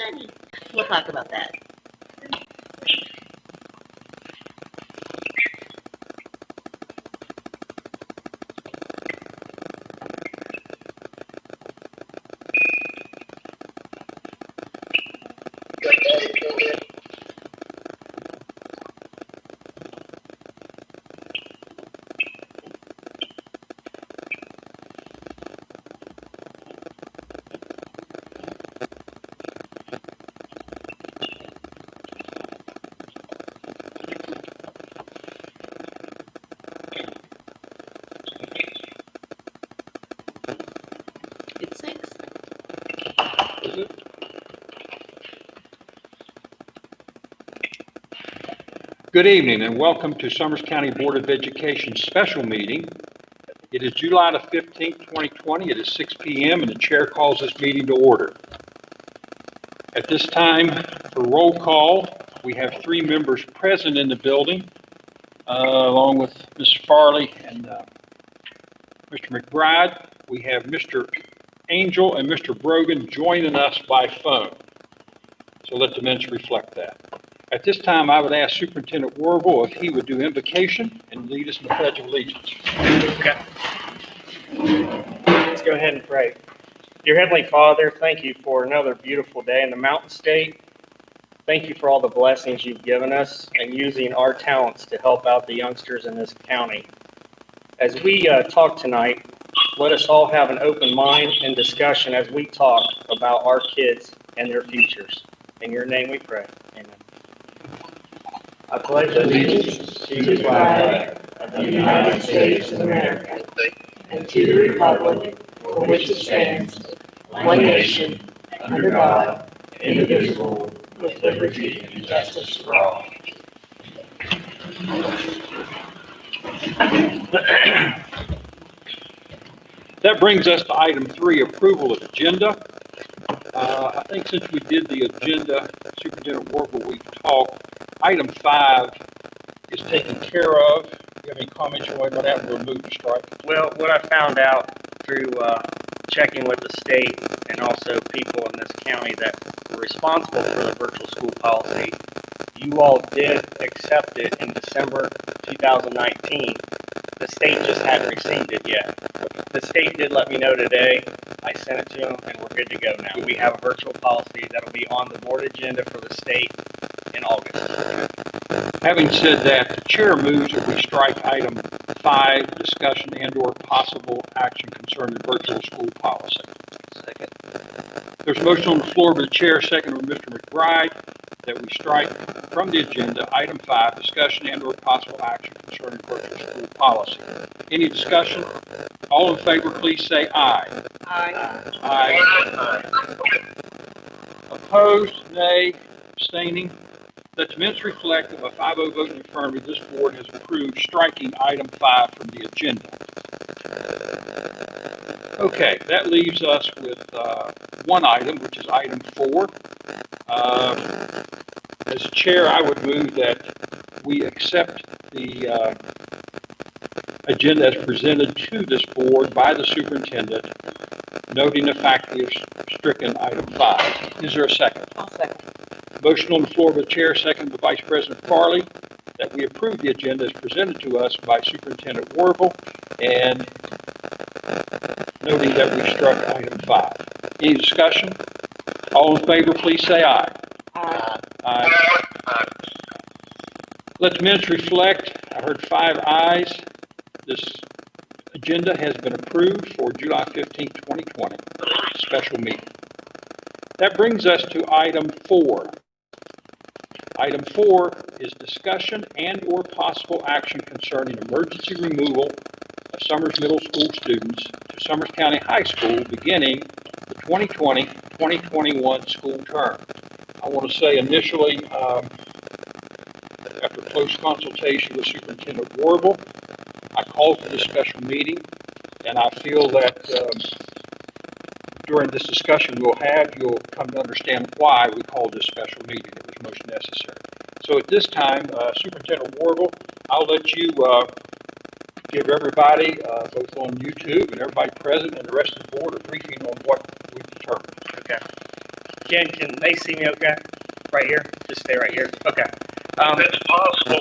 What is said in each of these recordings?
money. We'll talk about that. It's 6. Is it? Good evening and welcome to Summers County Board of Education special meeting. It is July the 15th, 2020. It is 6 p.m. and the chair calls this meeting to order. At this time, for roll call, we have 3 members present in the building, along with Mr. Farley and Mr. McBride. We have Mr. Angel and Mr. Brogan joining us by phone. So let the minutes reflect that. At this time, I would ask Superintendent Warble if he would do invocation and lead us in the Pledge of Allegiance. Okay. Let's go ahead and pray. Dear Heavenly Father, thank you for another beautiful day in the Mountain State. Thank you for all the blessings you've given us and using our talents to help out the youngsters in this county. As we talk tonight, let us all have an open mind and discussion as we talk about our kids and their futures. In your name we pray. Amen. I pledge allegiance to the flag of the United States of America and to the republic for which it stands, one nation, under God, indivisible, with liberty and justice for all. That brings us to item 3, approval of agenda. I think since we did the agenda, Superintendent Warble, we talked, item 5 is taken care of. Do you have any comments you want to add? We'll move to strike. Well, what I found out through checking with the state and also people in this county that were responsible for the virtual school policy, you all did accept it in December 2019. The state just hadn't received it yet. The state did let me know today. I sent it to them, and we're good to go now. We have a virtual policy that'll be on the board agenda for the state in August. Having said that, the chair moves that we strike item 5, discussion and/or possible action concerning virtual school policy. Second. There's a motion on the floor by the chair, second by Mr. McBride, that we strike from the agenda item 5, discussion and/or possible action concerning virtual school policy. Any discussion? All in favor, please say aye. Aye. Aye. Opposed? Nay. Abstaining? Let the minutes reflect that by 5-0 vote in the affirmative, this board has approved striking item 5 from the agenda. Okay, that leaves us with one item, which is item 4. As chair, I would move that we accept the agenda as presented to this board by the superintendent, noting the fact we have stricken item 5. Is there a second? I'll second. Motion on the floor by the chair, second by Vice President Farley, that we approve the agenda as presented to us by Superintendent Warble, and noting that we struck item 5. Any discussion? All in favor, please say aye. Aye. Aye. Let the minutes reflect, I heard 5 ayes. This agenda has been approved for July 15th, 2020, special meeting. That brings us to item 4. Item 4 is discussion and/or possible action concerning emergency removal of Summers Middle School students to Summers County High School beginning the 2020-2021 school term. I want to say initially, after close consultation with Superintendent Warble, I called for this special meeting, and I feel that during this discussion you'll come to understand why we called this special meeting. It was most necessary. So at this time, Superintendent Warble, I'll let you give everybody, both on YouTube and everybody present and the rest of the board, a briefing on what we've determined. Okay. Ken, can they see me okay? Right here? Just stay right here. Okay. That's possible.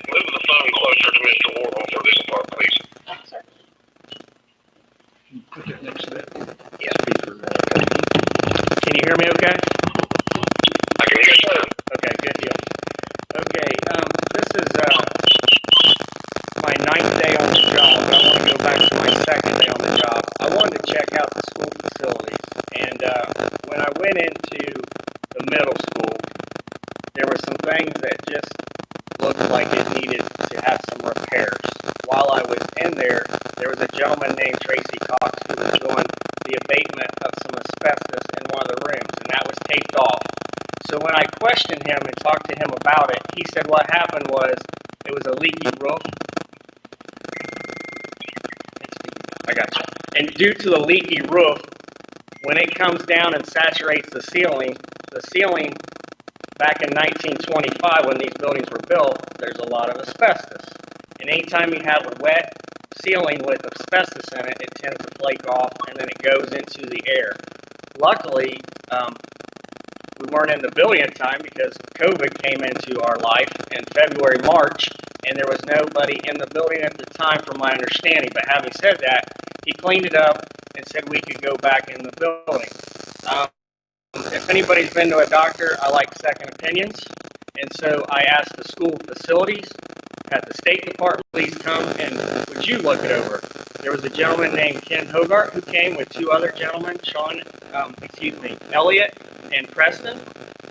Move the phone closer to Mr. Warble for this part, please. Put that next to that. Yeah. Can you hear me okay? I can hear you, sir. Okay, good deal. Okay, this is my 9th day on the job, but I want to go back to my 2nd day on the job. I wanted to check out the school facilities, and when I went into the middle school, there were some things that just looked like it needed to have some repairs. While I was in there, there was a gentleman named Tracy Cox who was doing the abatement of some asbestos in one of the rooms, and that was taped off. So when I questioned him and talked to him about it, he said what happened was it was a leaky roof. I got you. And due to the leaky roof, when it comes down and saturates the ceiling back in 1925 when these buildings were built, there's a lot of asbestos. And anytime you have a wet ceiling with asbestos in it, it tends to flake off and then it goes into the air. Luckily, we weren't in the building at the time because COVID came into our life in February, March, and there was nobody in the building at the time from my understanding. But having said that, he cleaned it up and said we could go back in the building. If anybody's been to a doctor, I like second opinions. And so I asked the school facilities, had the State Department please come and would you look it over? There was a gentleman named Ken Hogart who came with 2 other gentlemen, Elliot and Preston.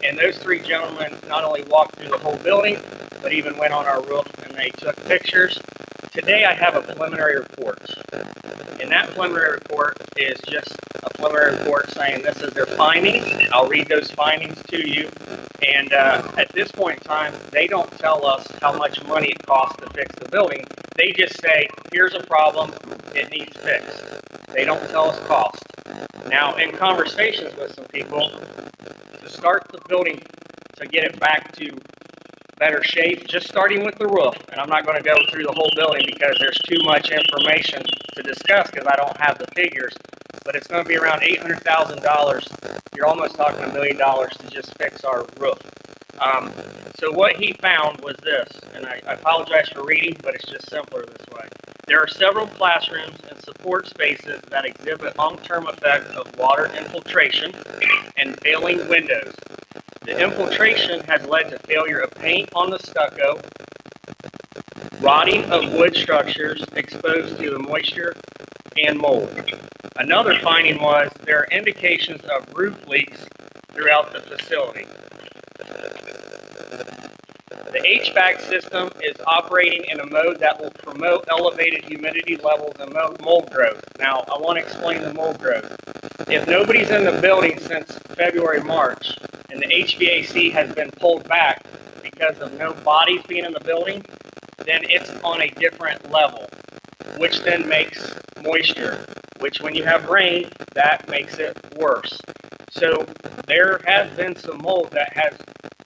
And those 3 gentlemen not only walked through the whole building, but even went on our roof and they took pictures. Today I have a preliminary report. And that preliminary report is just a preliminary report saying this is their findings. I'll read those findings to you. And at this point in time, they don't tell us how much money it costs to fix the building. They just say, here's a problem, it needs fixed. They don't tell us cost. Now, in conversations with some people, to start the building, to get it back to better shape, just starting with the roof, and I'm not going to go through the whole building because there's too much information to discuss because I don't have the figures, but it's going to be around $800,000. You're almost talking $1 million to just fix our roof. So what he found was this, and I apologize for reading, but it's just simpler this way. There are several classrooms and support spaces that exhibit long-term effects of water infiltration and failing windows. The infiltration has led to failure of paint on the stucco, rotting of wood structures exposed to the moisture, and mold. Another finding was there are indications of roof leaks throughout the facility. The HVAC system is operating in a mode that will promote elevated humidity levels and mold growth. Now, I want to explain the mold growth. If nobody's in the building since February, March, and the HVAC has been pulled back because of no bodies being in the building, then it's on a different level, which then makes moisture, which when you have rain, that makes it worse. So there has been some mold that has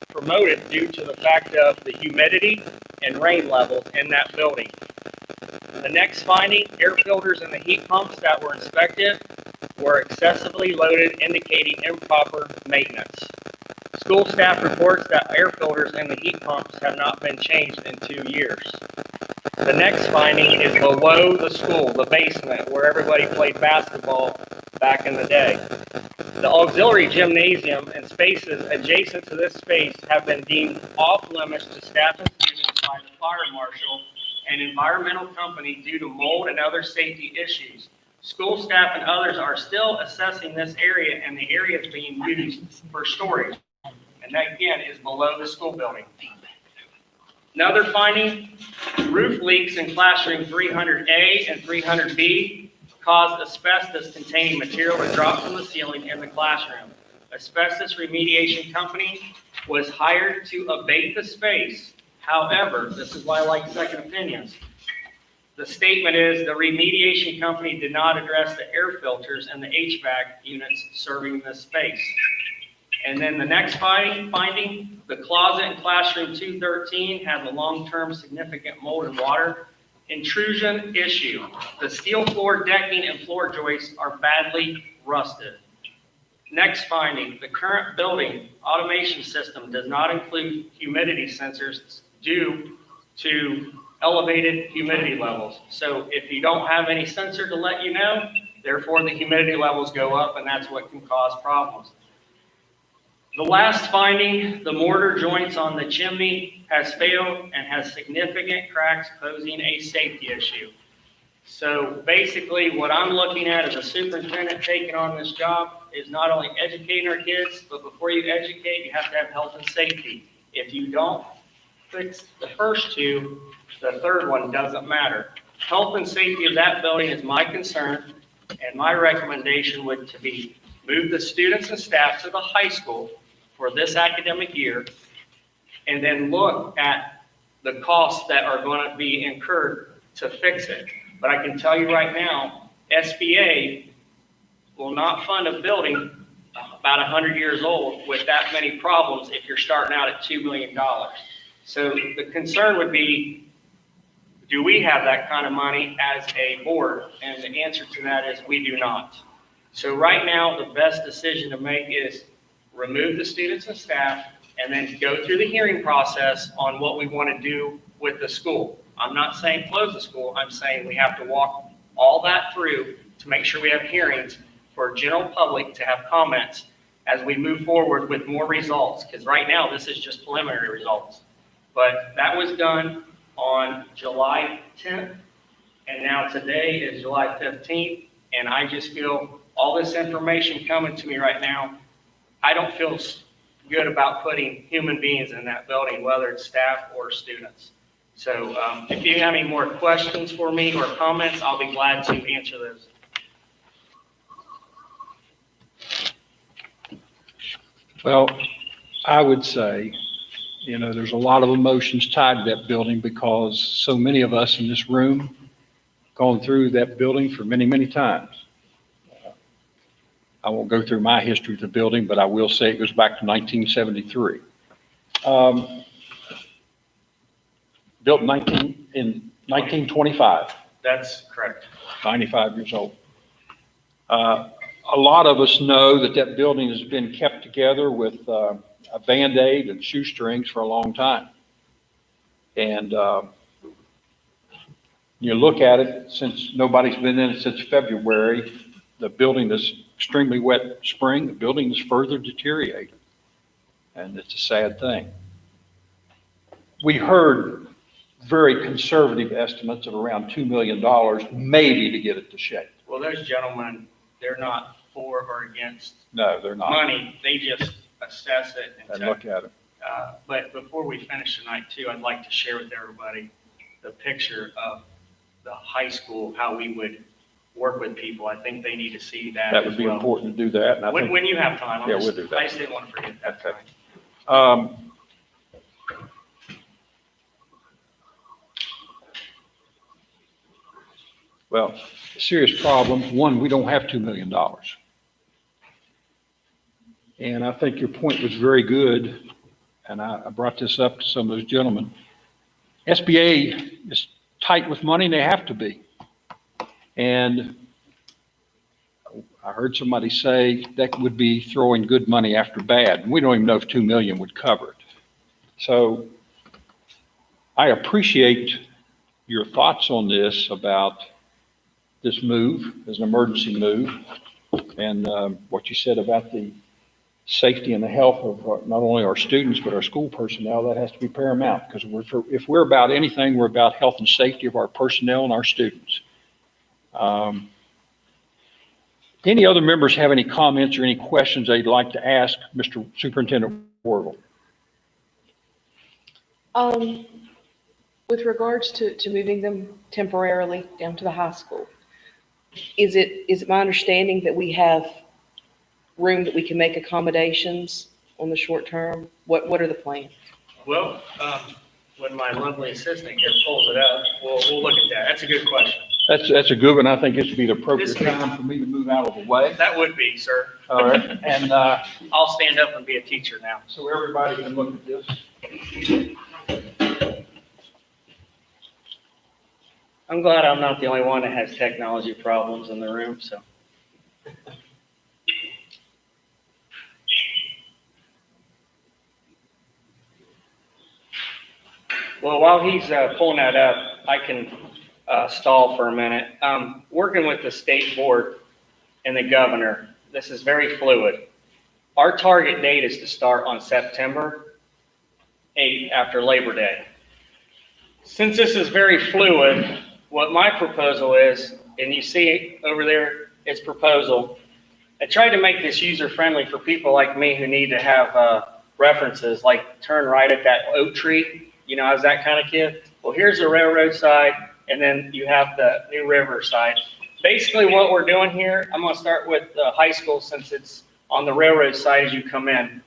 promoted due to the fact of the humidity and rain levels in that building. The next finding, air filters and the heat pumps that were inspected were excessively loaded, indicating improper maintenance. School staff reports that air filters and the heat pumps have not been changed in 2 years. The next finding is below the school, the basement, where everybody played basketball back in the day. The auxiliary gymnasium and spaces adjacent to this space have been deemed off-limits to staff and students by the fire marshal and environmental company due to mold and other safety issues. School staff and others are still assessing this area, and the area is being used for storage. And that, again, is below the school building. Another finding, roof leaks in classroom 300A and 300B caused asbestos-containing material to drop from the ceiling in the classroom. Asbestos remediation company was hired to abate the space. However, this is why I like second opinions. The statement is the remediation company did not address the air filters and the HVAC units serving this space. And then the next finding, the closet in classroom 213 has a long-term significant mold and water intrusion issue. The steel floor decking and floor joists are badly rusted. Next finding, the current building automation system does not include humidity sensors due to elevated humidity levels. So if you don't have any sensor to let you know, therefore the humidity levels go up, and that's what can cause problems. The last finding, the mortar joints on the chimney has failed and has significant cracks, posing a safety issue. So basically, what I'm looking at as a superintendent taking on this job is not only educating our kids, but before you educate, you have to have health and safety. If you don't fix the first two, the third one doesn't matter. Health and safety of that building is my concern, and my recommendation would to be move the students and staff to the high school for this academic year, and then look at the costs that are going to be incurred to fix it. But I can tell you right now, SBA will not fund a building about 100 years old with that many problems if you're starting out at $2 million. So the concern would be, do we have that kind of money as a board? And the answer to that is we do not. So right now, the best decision to make is remove the students and staff and then go through the hearing process on what we want to do with the school. I'm not saying close the school. I'm saying we have to walk all that through to make sure we have hearings for general public to have comments as we move forward with more results. Because right now, this is just preliminary results. But that was done on July 10th, and now today is July 15th, and I just feel all this information coming to me right now, I don't feel good about putting human beings in that building, whether it's staff or students. So if you have any more questions for me or comments, I'll be glad to answer those. Well, I would say, there's a lot of emotions tied to that building because so many of us in this room gone through that building for many, many times. I won't go through my history of the building, but I will say it goes back to 1973. Built in 1925. That's correct. 95 years old. A lot of us know that building has been kept together with a Band-Aid and shoestrings for a long time. And you look at it, since nobody's been in it since February, the building is extremely wet spring, the building is further deteriorated. And it's a sad thing. We heard very conservative estimates of around $2 million, maybe to get it to shape. Well, those gentlemen, they're not for or against No, they're not. money. They just assess it And look at it. But before we finish tonight too, I'd like to share with everybody the picture of the high school, how we would work with people. I think they need to see that. That would be important to do that. And I think, When you have time. Yeah, we'll do that. I just didn't want to forget that. Okay. Well, serious problem. One, we don't have $2 million. And I think your point was very good. And I brought this up to some of those gentlemen. SBA is tight with money, and they have to be. And I heard somebody say that would be throwing good money after bad. And we don't even know if 2 million would cover it. So I appreciate your thoughts on this about this move as an emergency move, and what you said about the safety and the health of not only our students, but our school personnel. That has to be paramount, because if we're about anything, we're about health and safety of our personnel and our students. Any other members have any comments or any questions they'd like to ask Mr. Superintendent Worville? With regards to moving them temporarily down to the high school, is it my understanding that we have room that we can make accommodations on the short term? What are the plans? Well, when my lovely assistant here pulls it up, we'll look at that. That's a good question. That's a good one. I think this would be the appropriate This- time for me to move out of the way. That would be, sir. All right. And I'll stand up and be a teacher now. so everybody can look at this. I'm glad I'm not the only one that has technology problems in the room, so. Well, while he's pulling that up, I can stall for a minute. Working with the state board and the governor, this is very fluid. Our target date is to start on September 8th after Labor Day. Since this is very fluid, what my proposal is, and you see over there, is proposal. I tried to make this user-friendly for people like me who need to have references, like turn right at that oak tree. You know, I was that kind of kid. Well, here's the railroad side, and then you have the New River side. Basically, what we're doing here, I'm going to start with the high school since it's on the railroad side as you come in.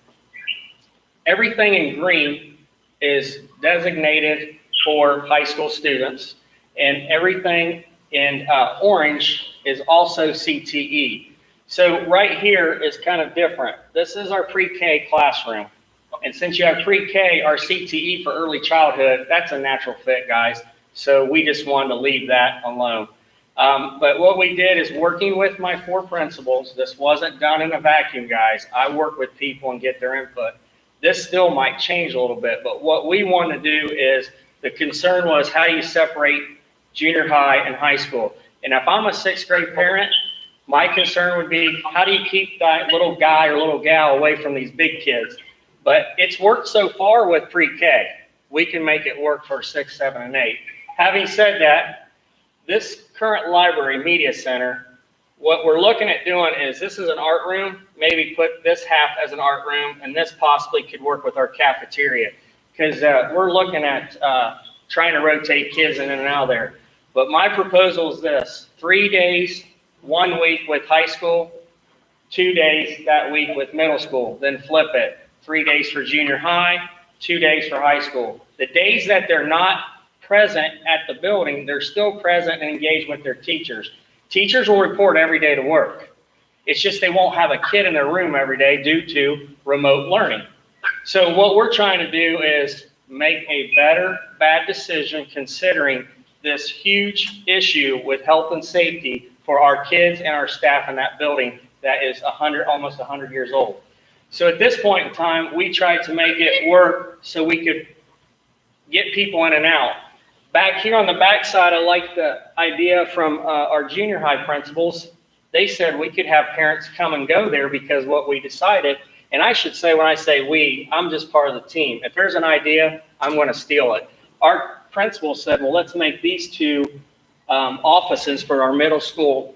Everything in green is designated for high school students, and everything in orange is also CTE. So right here is kind of different. This is our pre-K classroom. And since you have pre-K, our CTE for early childhood, that's a natural fit, guys. So we just wanted to leave that alone. But what we did is working with my 4 principals. This wasn't done in a vacuum, guys. I work with people and get their input. This still might change a little bit, but what we want to do is, the concern was, how do you separate junior high and high school? And if I'm a 6th grade parent, my concern would be, how do you keep that little guy or little gal away from these big kids? But it's worked so far with pre-K. We can make it work for 6, 7, and 8. Having said that, this current library media center, what we're looking at doing is, this is an art room, maybe put this half as an art room, and this possibly could work with our cafeteria. Because we're looking at trying to rotate kids in and out of there. But my proposal is this: 3 days, 1 week with high school, 2 days that week with middle school, then flip it. 3 days for junior high, 2 days for high school. The days that they're not present at the building, they're still present and engaged with their teachers. Teachers will report every day to work. It's just they won't have a kid in their room every day due to remote learning. So what we're trying to do is make a better bad decision considering this huge issue with health and safety for our kids and our staff in that building that is almost 100 years old. So at this point in time, we tried to make it work so we could get people in and out. Back here on the back side, I like the idea from our junior high principals. They said we could have parents come and go there because what we decided, and I should say, when I say we, I'm just part of the team. If there's an idea, I'm going to steal it. Our principal said, well, let's make these 2 offices for our middle school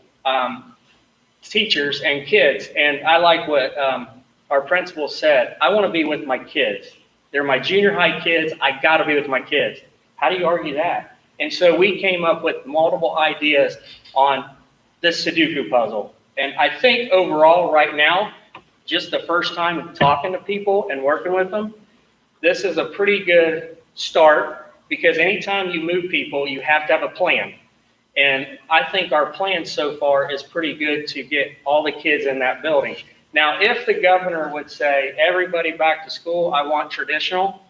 teachers and kids. And I like what our principal said. I want to be with my kids. They're my junior high kids. I got to be with my kids. How do you argue that? And so we came up with multiple ideas on this Sudoku puzzle. And I think overall right now, just the first time talking to people and working with them, this is a pretty good start, because anytime you move people, you have to have a plan. And I think our plan so far is pretty good to get all the kids in that building. Now, if the governor would say, everybody back to school, I want traditional,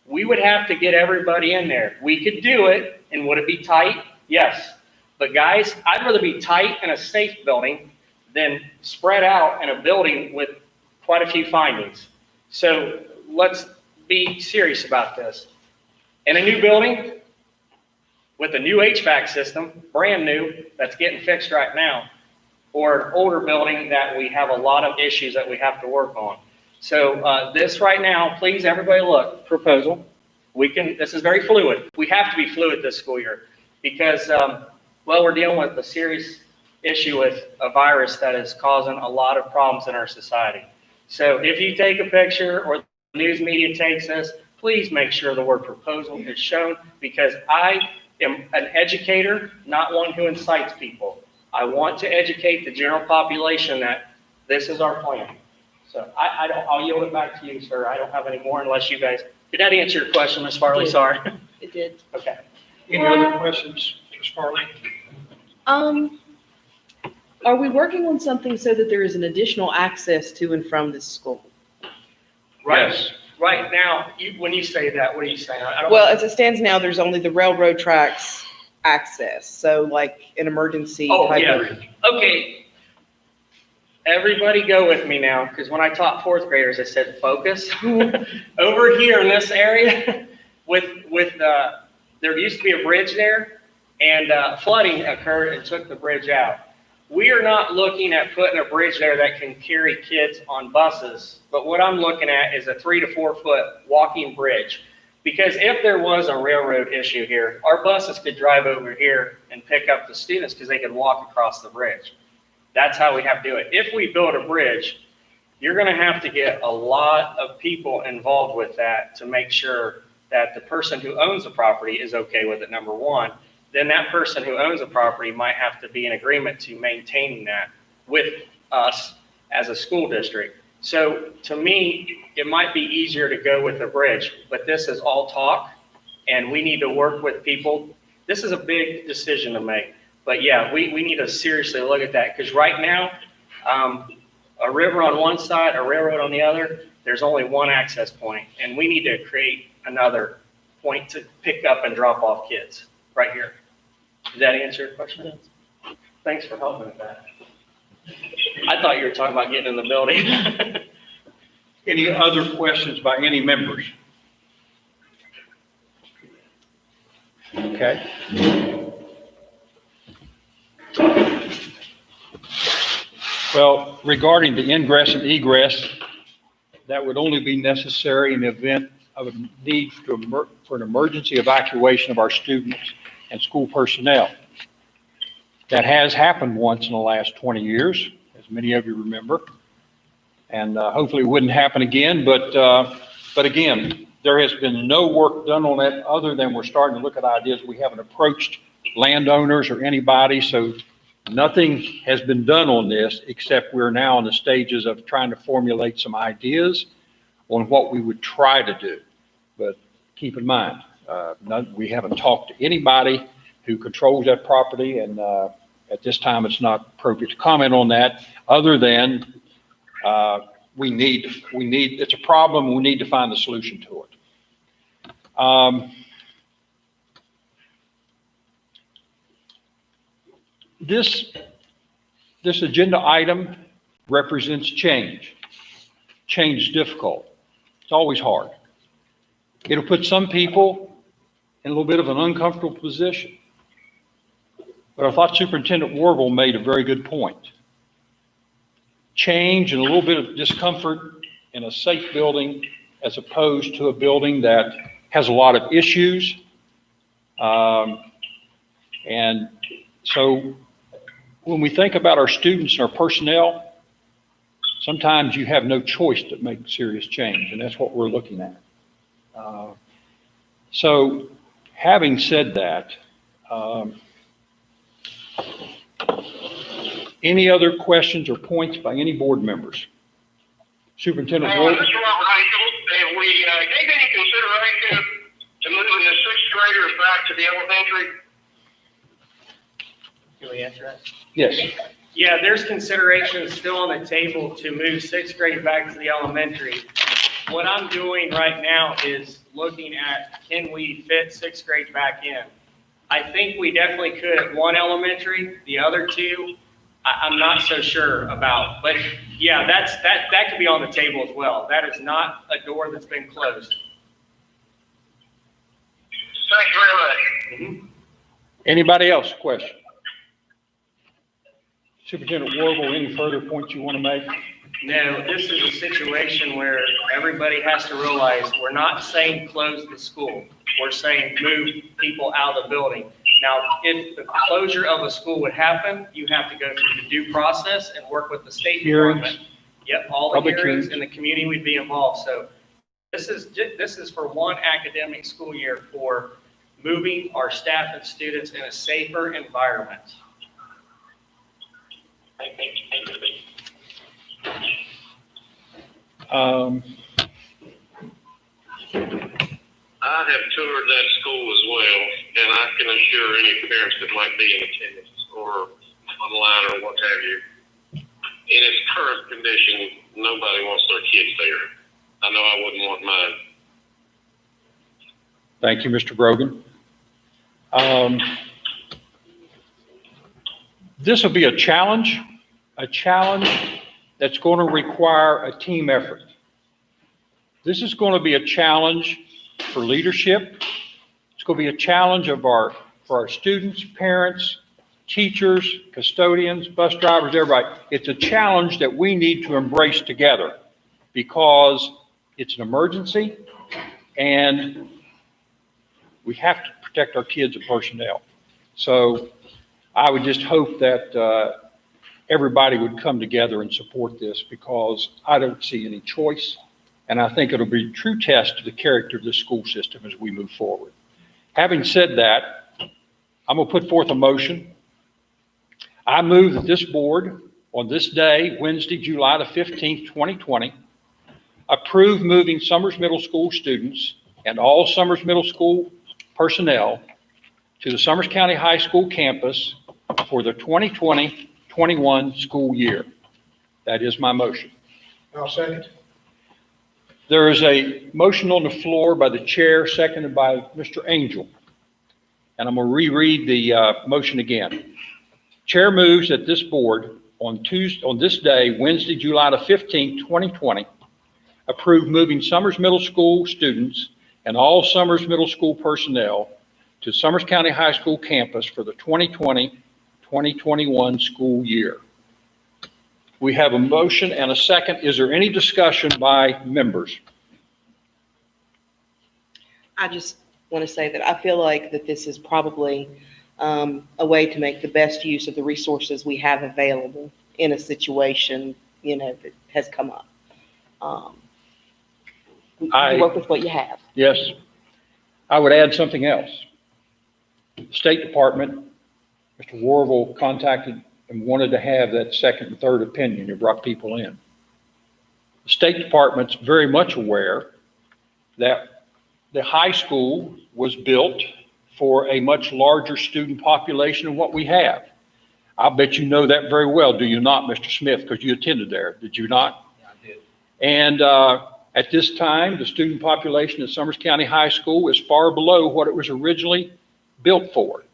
we would have to get everybody in there. We could do it, and would it be tight? Yes. But guys, I'd rather be tight in a safe building than spread out in a building with quite a few findings. So let's be serious about this. In a new building with a new HVAC system, brand new, that's getting fixed right now, or an older building that we have a lot of issues that we have to work on. So this right now, please everybody look, proposal. This is very fluid. We have to be fluid this school year because, well, we're dealing with a serious issue with a virus that is causing a lot of problems in our society. So if you take a picture or the news media takes this, please make sure the word proposal is shown, because I am an educator, not one who incites people. I want to educate the general population that this is our plan. So I'll yield it back to you, sir. I don't have any more unless you guys, did that answer your question, Ms. Farley? Sorry. It did. Okay. Any other questions, Ms. Farley? Are we working on something so that there is an additional access to and from this school? Right. Yes. Right now, when you say that, what are you saying? I don't Well, as it stands now, there's only the railroad tracks access. So like an emergency type of. Okay. Everybody go with me now, because when I taught 4th graders, I said, focus. Over here in this area, there used to be a bridge there, and flooding occurred and took the bridge out. We are not looking at putting a bridge there that can carry kids on buses, but what I'm looking at is a 3 to 4 foot walking bridge. Because if there was a railroad issue here, our buses could drive over here and pick up the students because they could walk across the bridge. That's how we have to do it. If we build a bridge, you're going to have to get a lot of people involved with that to make sure that the person who owns the property is okay with it, number one. Then that person who owns the property might have to be in agreement to maintaining that with us as a school district. So to me, it might be easier to go with a bridge, but this is all talk and we need to work with people. This is a big decision to make, but yeah, we need to seriously look at that because right now, a river on one side, a railroad on the other, there's only one access point, and we need to create another point to pick up and drop off kids right here. Does that answer your question? Thanks for helping with that. I thought you were talking about getting in the building. Any other questions by any members? Okay. Well, regarding the ingress and egress, that would only be necessary in the event of a need for an emergency evacuation of our students and school personnel. That has happened once in the last 20 years, as many of you remember, and hopefully it wouldn't happen again. But again, there has been no work done on that other than we're starting to look at ideas. We haven't approached landowners or anybody, so nothing has been done on this, except we're now in the stages of trying to formulate some ideas on what we would try to do. But keep in mind, we haven't talked to anybody who controls that property, and at this time, it's not appropriate to comment on that, other than it's a problem, we need to find a solution to it. This agenda item represents change. Change is difficult. It's always hard. It'll put some people in a little bit of an uncomfortable position. But I thought Superintendent Warble made a very good point. Change and a little bit of discomfort in a safe building as opposed to a building that has a lot of issues. And so when we think about our students and our personnel, sometimes you have no choice to make serious change, and that's what we're looking at. So having said that, any other questions or points by any board members? Superintendent Ward? Mr. Have we gave any consideration to moving the sixth graders back to the elementary? Can we answer that? Yes. Yeah, there's consideration still on the table to move sixth grade back to the elementary. What I'm doing right now is looking at, can we fit sixth grade back in? I think we definitely could at one elementary. The other two, I'm not so sure about. But yeah, that could be on the table as well. That is not a door that's been closed. Thank you very much. Mm-hmm. Anybody else question? Superintendent Warble, any further points you want to make? No, this is a situation where everybody has to realize we're not saying close the school. We're saying move people out of the building. Now, if the closure of a school would happen, you have to go through the due process and work with the state department. Yep, all the hearings and the community would be involved. So this is for one academic school year for moving our staff and students in a safer environment. I have toured that school as well, and I can assure any parents that might be in attendance or online or what have you, in its current condition, nobody wants their kids there. I know I wouldn't want mine. Thank you, Mr. Brogan. This will be a challenge that's going to require a team effort. This is going to be a challenge for leadership. It's going to be a challenge for our students, parents, teachers, custodians, bus drivers, everybody. It's a challenge that we need to embrace together because it's an emergency and we have to protect our kids and personnel. So I would just hope that everybody would come together and support this because I don't see any choice. And I think it'll be a true test to the character of the school system as we move forward. Having said that, I'm going to put forth a motion. I move that this board on this day, Wednesday, July the 15th, 2020, approve moving Summers Middle School students and all Summers Middle School personnel to the Summers County High School campus for the 2020-21 school year. That is my motion. I'll second. There is a motion on the floor by the chair, seconded by Mr. Angel. And I'm going to reread the motion again. Chair moves that this board on this day, Wednesday, July the 15th, 2020, approve moving Summers Middle School students and all Summers Middle School personnel to Summers County High School campus for the 2020-2021 school year. We have a motion and a second. Is there any discussion by members? I just want to say that I feel like that this is probably a way to make the best use of the resources we have available in a situation, that has come up. You work with what you have. Yes. I would add something else. The State Department, Mr. Warville contacted and wanted to have that second and third opinion. You brought people in. The State Department's very much aware that the high school was built for a much larger student population than what we have. I bet you know that very well, do you not, Mr. Smith? Because you attended there, did you not? Yeah, I did. And at this time, the student population at Summers County High School is far below what it was originally built for.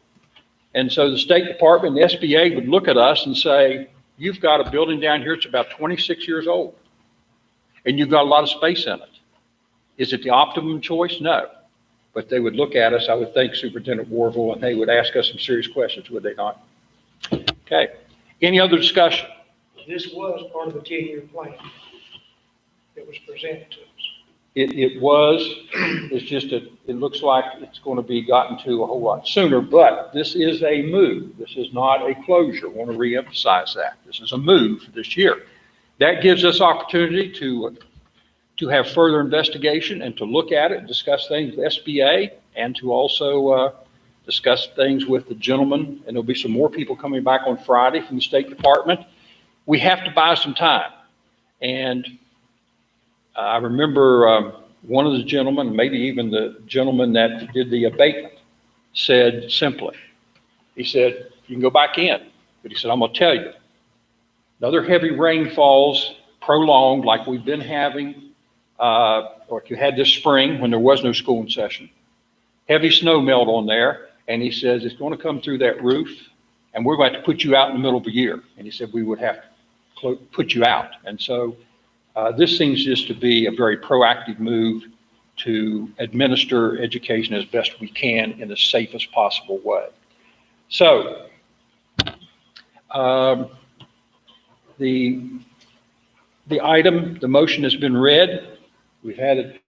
And so the State Department and the SBA would look at us and say, you've got a building down here that's about 26 years old, and you've got a lot of space in it. Is it the optimum choice? No. But they would look at us, I would think, Superintendent Warville, and they would ask us some serious questions, would they not? Okay. Any other discussion? This was part of the 10-year plan that was presented to us. It was, it's just that it looks like it's going to be gotten to a whole lot sooner, but this is a move. This is not a closure. I want to reemphasize that. This is a move this year. That gives us opportunity to have further investigation and to look at it, discuss things with SBA, and to also discuss things with the gentleman, and there'll be some more people coming back on Friday from the State Department. We have to buy some time. And I remember one of the gentlemen, maybe even the gentleman that did the abatement, said simply, he said, you can go back in. But he said, I'm going to tell you, another heavy rain falls prolonged like we've been having, like you had this spring when there was no school in session. Heavy snow melt on there. And he says, it's going to come through that roof and we're going to have to put you out in the middle of the year. And he said, we would have to put you out. And so this seems just to be a very proactive move to administer education as best we can in the safest possible way. So the motion has been read. We've had it